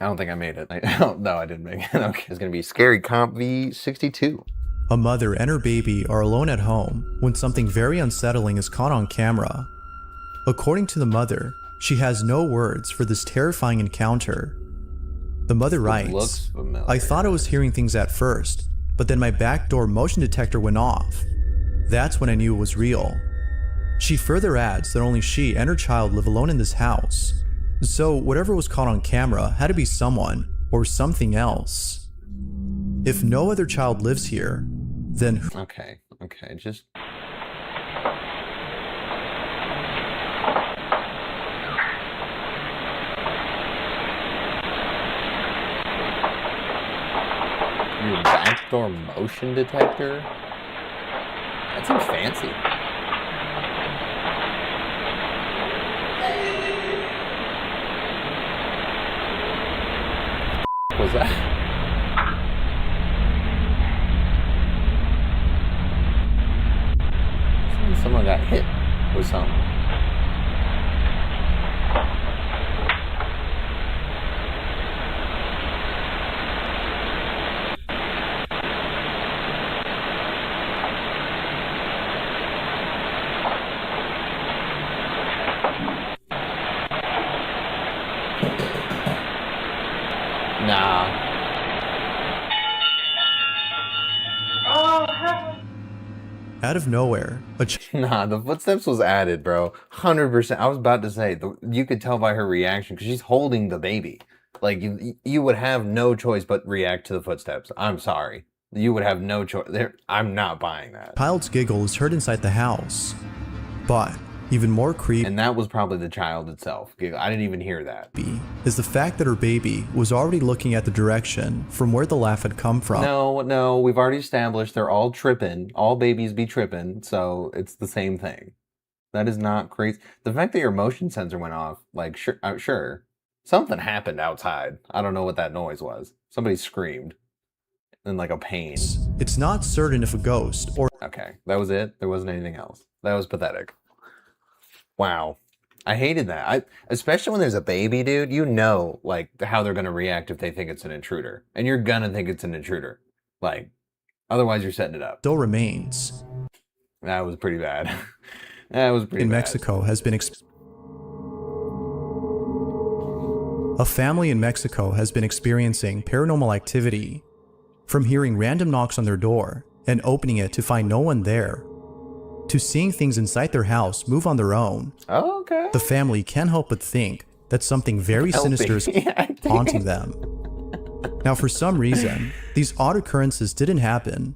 I don't think I made it. No, I didn't make it. Okay. It's going to be Scary Comp V62. A mother and her baby are alone at home when something very unsettling is caught on camera. According to the mother, she has no words for this terrifying encounter. The mother writes, "I thought I was hearing things at first, but then my backdoor motion detector went off. That's when I knew it was real." She further adds that only she and her child live alone in this house. So whatever was caught on camera had to be someone or something else. If no other child lives here, then Okay, just... Your backdoor motion detector? That seems fancy. What was that? Someone got hit with something. Nah. out of nowhere, Nah, the footsteps was added, bro. 100%. I was about to say, you could tell by her reaction because she's holding the baby. Like, you would have no choice but react to the footsteps. I'm sorry. You would have no choice. I'm not buying that. child's giggle is heard inside the house. But even more creepy, And that was probably the child itself. I didn't even hear that. is the fact that her baby was already looking at the direction from where the laugh had come from. No, we've already established they're all tripping. All babies be tripping, so it's the same thing. That is not crazy. The fact that your motion sensor went off, like, sure. Something happened outside. I don't know what that noise was. Somebody screamed in like a pain. It's not certain if a ghost or Okay, that was it. There wasn't anything else. That was pathetic. Wow. I hated that. Especially when there's a baby, dude, you know, like, how they're going to react if they think it's an intruder. And you're going to think it's an intruder. Like, otherwise you're setting it up. still remains. That was pretty bad. That was pretty In bad. Mexico has been a family in Mexico has been experiencing paranormal activity, from hearing random knocks on their door and opening it to find no one there, to seeing things inside their house move on their own. Oh, okay. The family can't help but think that something very sinister is haunting them. Now, for some reason, these odd occurrences didn't happen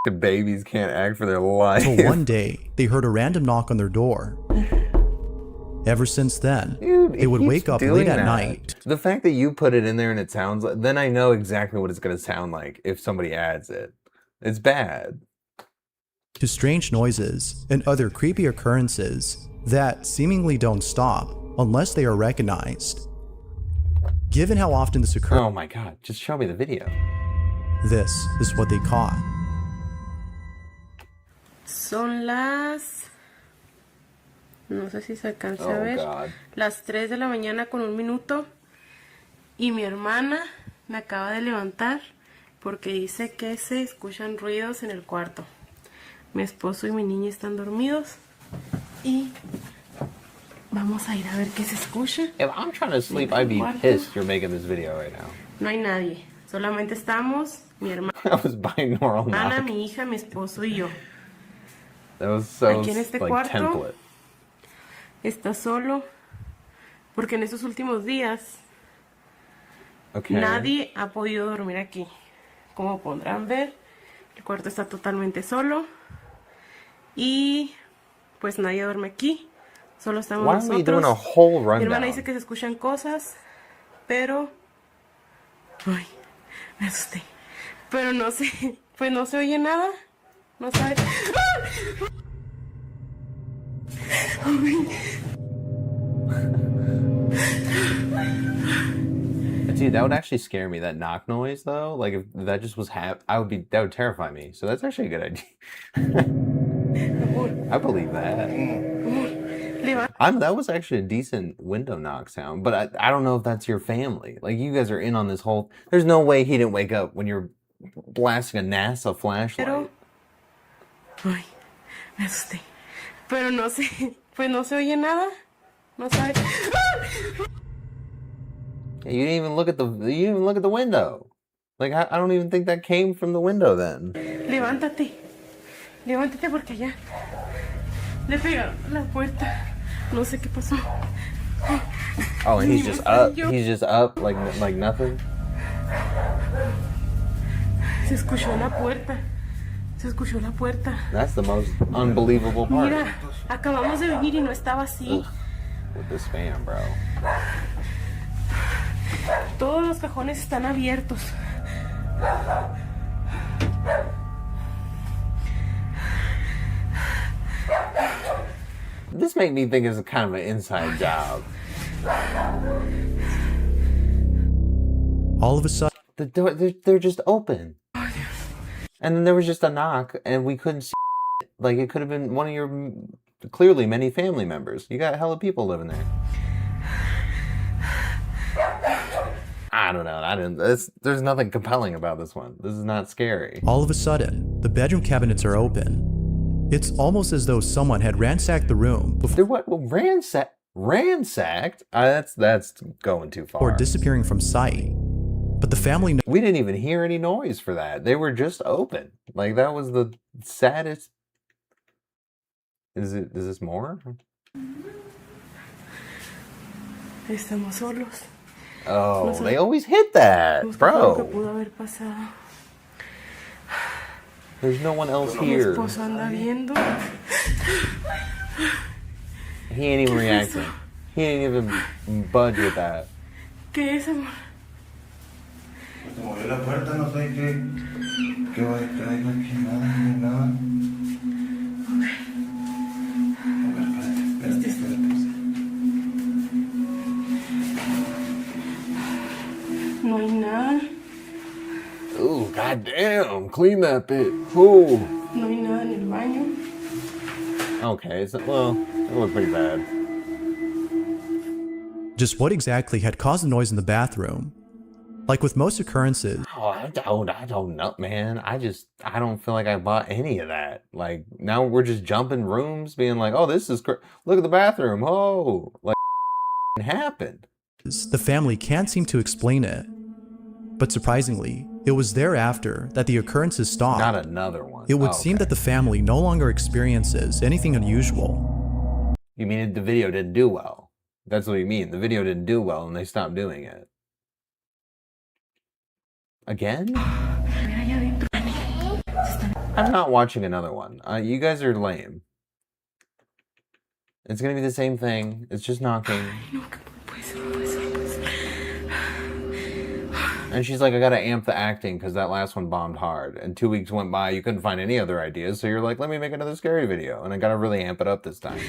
The babies can't act for their life. until one day they heard a random knock on their door. Ever since then, Dude, they would keeps wake up doing late at that. night. The fact that you put it in there and it sounds like, then I know exactly what it's going to sound like if somebody adds it. It's bad. To strange noises and other creepy occurrences that seemingly don't stop unless they are recognized. Given how often this occurs, Oh my god, just show me the video. this is what they caught. Son las... No sé si se alcanza a Oh ver. god. Las 3 de la mañana con 1 minuto. Y mi hermana me acaba de levantar porque dice que se escuchan ruidos en el cuarto. Mi esposo y mi niña están dormidos. Y vamos a ir a ver qué se escucha. If I'm trying to sleep, I'd be pissed you're making this video right now. No hay nadie. Solamente estamos mi hermana, That was binaural knock. mi hija, mi esposo y yo. That was so, Aquí en este like, cuarto. template. Está solo porque en estos últimos días Okay. nadie ha podido dormir aquí. Como podrán ver, el cuarto está totalmente solo y pues nadie duerme aquí. Solo estamos Why are we doing a nosotros. whole Mi hermana rundown? dice que se escuchan cosas, pero ay, me asusté. Pero no sé, pues no se oye nada. No sabe. Dude, that would actually scare me, that knock noise, though. Like, if that just was that would terrify me. So that's actually a good idea. I believe that. That was actually a decent window knock sound, but I don't know if that's your family. Like, you guys are in on this whole. There's no way he didn't wake up when you're blasting a NASA flashlight. Ay, me asusté. Pero no sé, pues no se oye nada. No sabe. You didn't even look at the window. Like, I don't even think that came from the window then. Levántate. Levántate porque allá le pegaron a la puerta. No sé qué pasó. Oh, and he's just up. He's just up like nothing. Se escuchó la puerta. Se escuchó la puerta. That's the most unbelievable part. Mira, acabamos de venir y no estaba así. Ugh, with this fan, bro. Todos los cajones están abiertos. This made me think it's kind of an inside job. All of a sudden, The door, they're just open. And then there was just a knock, and we couldn't see it. Like, it could have been one of your, clearly, many family members. You got hella people living there. I don't know. There's nothing compelling about this one. This is not scary. all of a sudden, the bedroom cabinets are open. It's almost as though someone had ransacked the room They're what? Well, ransacked? That's going too far. before disappearing from sight. But the family We didn't even hear any noise for that. They were just open. Like, that was the saddest. Is this more? Estamos solos. Oh, they always hit that, Lo que bro. pudo haber pasado. There's no one else Mi here. esposo anda viendo. He ain't even reacting. He ain't even budge with that. ¿Qué es, amor? Se movió la puerta, no sé qué va a traer aquí, nada, ni nada. A ver, espérate. No hay nada. Ooh, goddamn! Clean that bit. Ooh. No hay nada en el baño. Okay, well, it looked pretty bad. just what exactly had caused the noise in the bathroom. Like with most occurrences, Oh, I don't know, man. I don't feel like I bought any of that. Like, now we're just jumping rooms, being like, oh, this is look at the bathroom. Oh, like, happened. the family can't seem to explain it. But surprisingly, it was thereafter that the occurrences stopped. Not another one. It would Oh, seem okay. that the family no longer experiences anything unusual. You mean the video didn't do well? That's what you mean. The video didn't do well, and they stopped doing it. Again? I'm not watching another one. You guys are lame. It's gonna be the same thing. It's just knocking. And she's like, I gotta amp the acting because that last one bombed hard. And 2 weeks went by, you couldn't find any other ideas, so you're like, let me make another scary video. And I gotta really amp it up this time.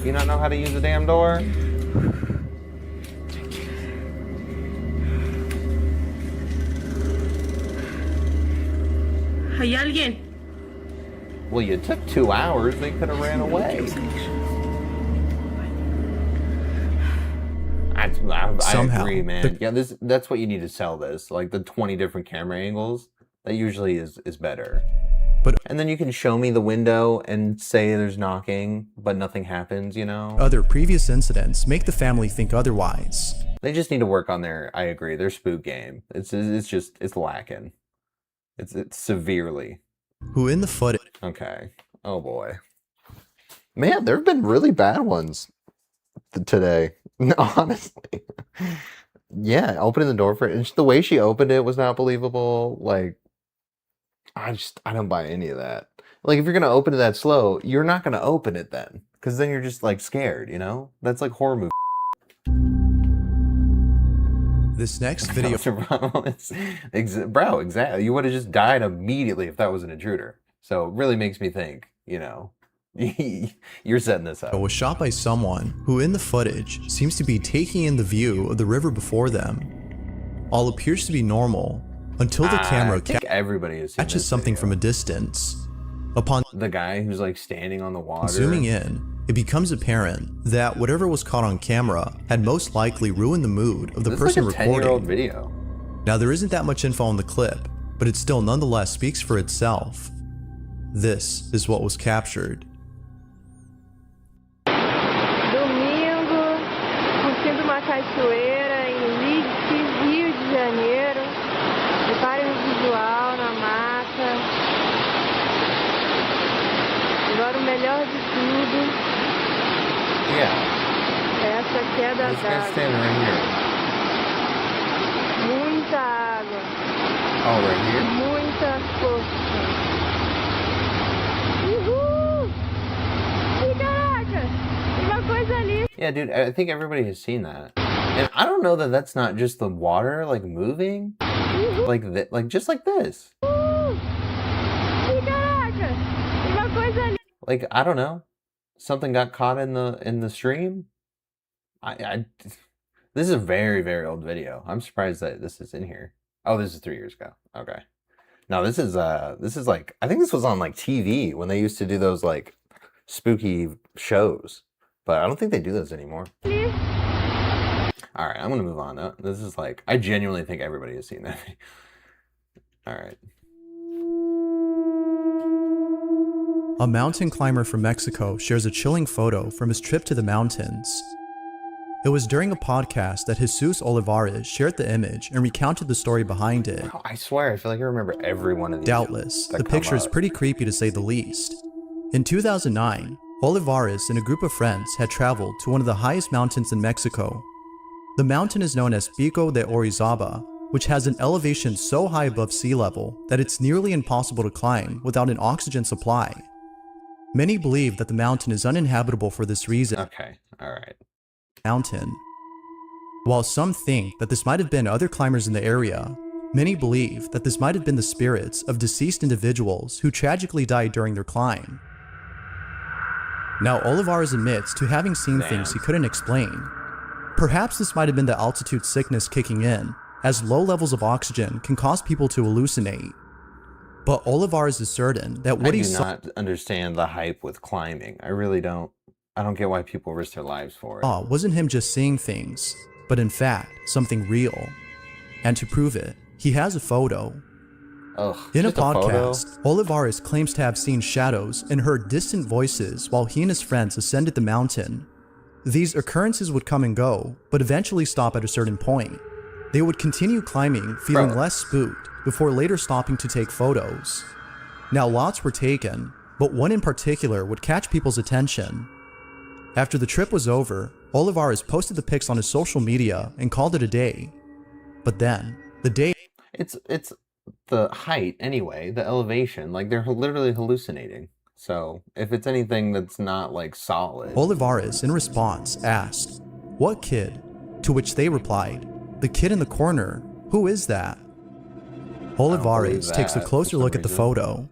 You not know how to use the damn door? ¿Hay alguien? Well, you took 2 hours. They could have ran away. I Somehow, agree, man. Yeah, that's what you need to sell this. Like the 20 different camera angles. That usually is better. And then you can show me the window and say there's knocking, but nothing happens, you know? Other previous incidents make the family think otherwise. They just need to work on I agree, their spook game. It's lacking. It's severely. Who in the footage Okay. Oh boy. Man, there have been really bad ones today. No, honestly. Yeah, opening the door for it. And the way she opened it was not believable. Like, I don't buy any of that. Like, if you're gonna open it that slow, you're not gonna open it then, because then you're just like scared, you know? That's like horror movie. This next video Bro, exactly. You would have just died immediately if that was an intruder. So it really makes me think, you know, you're setting this up. was shot by someone who in the footage seems to be taking in the view of the river before them. all appears to be normal until the camera I think everybody has seen catches this something video. from a distance. Upon The guy who's like standing on the water. zooming in, it becomes apparent that whatever was caught on camera had most likely ruined the mood of the This person is like a 10-year-old recording. video. Now, there isn't that much info in the clip, but it still nonetheless speaks for itself. This is what was captured. Domingo, curtindo uma cachoeira em Leeds, Rio de Janeiro. Reparem o visual na mata. Agora o melhor de tudo, Yeah. essa queda This guy's d'água. standing right here. Muita água, Oh, right here? muita força. Uhul! E caraca, uma coisa ali. Yeah, dude, I think everybody has seen that. And I don't know that that's not just the water like moving, like just like this. E caraca, uma coisa ali. Like I don't know, something got caught in the stream. This is a very, very old video. I'm surprised that this is in here. Oh, this is 3 years ago. Okay. No, this is like, I think this was on like TV when they used to do those like spooky shows, but I don't think they do those anymore. All right, I'm gonna move on. This is like, I genuinely think everybody has seen that. All right. A mountain climber from Mexico shares a chilling photo from his trip to the mountains. It was during a podcast that Jesus Olivares shared the image and recounted the story behind it. Bro, I swear, I feel like I remember every one of these. Doubtless, that the come picture is up. pretty creepy to say the least. In 2009, Olivares and a group of friends had traveled to one of the highest mountains in Mexico. The mountain is known as Pico de Orizaba, which has an elevation so high above sea level that it's nearly impossible to climb without an oxygen supply. Many believe that the mountain is uninhabitable for this reason. Okay, all right. Mountain. While some think that this might have been other climbers in the area, many believe that this might have been the spirits of deceased individuals who tragically died during their climb. Now, Olivares admits to having seen things he couldn't explain. Perhaps this might have been the altitude sickness kicking in, as low levels of oxygen can cause people to hallucinate. But Olivares is certain that what I he do saw not understand the hype with climbing. I really don't. I don't get why people risk their lives for it. wasn't him just seeing things, but in fact, something real. And to prove it, he has a photo. Ugh, In a just photo? podcast, Olivares claims to have seen shadows and heard distant voices while he and his friends ascended the mountain. These occurrences would come and go, but eventually stop at a certain point. They would continue climbing, feeling Bro. less spooked, before later stopping to take photos. Now, lots were taken, but one in particular would catch people's attention. After the trip was over, Olivares posted the pics on his social media and called it a day. But then, the day It's the height anyway, the elevation. Like they're literally hallucinating. So if it's anything that's not like solid, Olivares, in response, asked, "What kid?" To which they replied, "The kid in the corner. Who is that?" Olivares believe takes a that closer for some look at the reason. photo.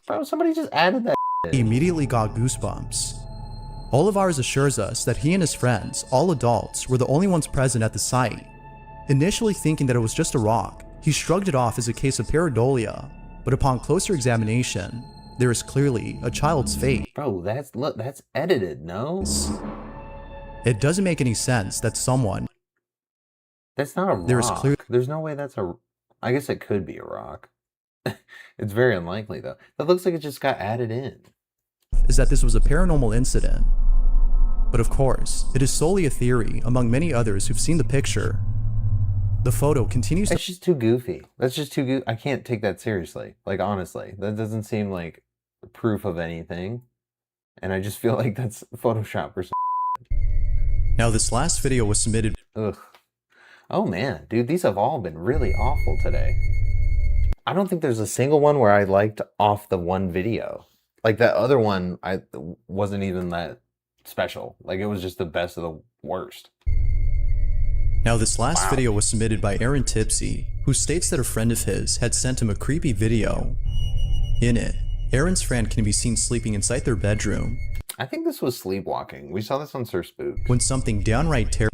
bro, somebody just added that. He immediately got goosebumps. Olivares assures us that he and his friends, all adults, were the only ones present at the site. Initially thinking that it was just a rock, he shrugged it off as a case of pareidolia, but upon closer examination, there is clearly a child's face. Bro, that's edited. No, It doesn't make any sense that someone, that's not a rock. There's clear- There's no way that's a. I guess it could be a rock. It's very unlikely though. That looks like it just got added in. is that this was a paranormal incident. But of course, it is solely a theory among many others who've seen the picture. The photo continues to It's just too goofy. That's just too goofy. I can't take that seriously. Like honestly, that doesn't seem like proof of anything. And I just feel like that's Photoshop or something. Now, this last video was submitted Ugh. Oh man, dude, these have all been really awful today. I don't think there's a single one where I liked off the one video. Like that other one, I wasn't even that special. Like it was just the best of the worst. Now, this last Wow. video was submitted by Aaron Tipsy, who states that a friend of his had sent him a creepy video. In it, Aaron's friend can be seen sleeping inside their bedroom. I think this was Sleepwalking. We saw this on Sir Spook. when something downright terrible.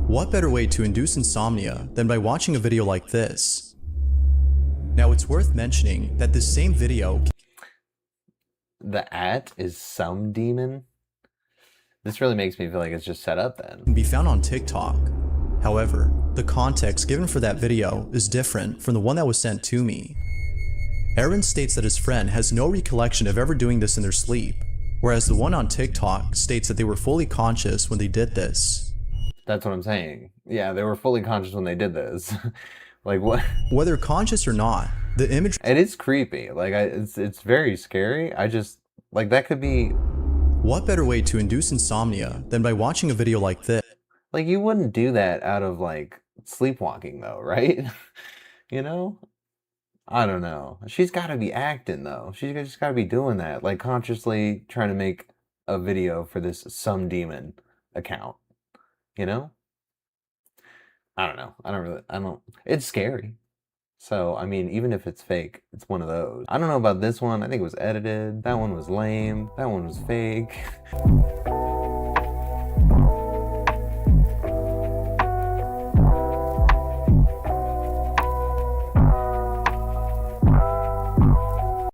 What better way to induce insomnia than by watching a video like this? Now it's worth mentioning that this same video The at is some demon. This really makes me feel like it's just set up then. can be found on TikTok. However, the context given for that video is different from the one that was sent to me. Aaron states that his friend has no recollection of ever doing this in their sleep, whereas the one on TikTok states that they were fully conscious when they did this. That's what I'm saying. Yeah, they were fully conscious when they did this. Like what? Whether conscious or not, the image It is creepy. Like it's very scary. I just like that could be what better way to induce insomnia than by watching a video like this? like you wouldn't do that out of like sleepwalking though, right? You know? I don't know. She's got to be acting though. She's just got to be doing that, like consciously trying to make a video for this some demon account. You know? I don't know. I don't, it's scary. So, I mean, even if it's fake, it's one of those. I don't know about this one. I think it was edited. That one was lame. That one was fake.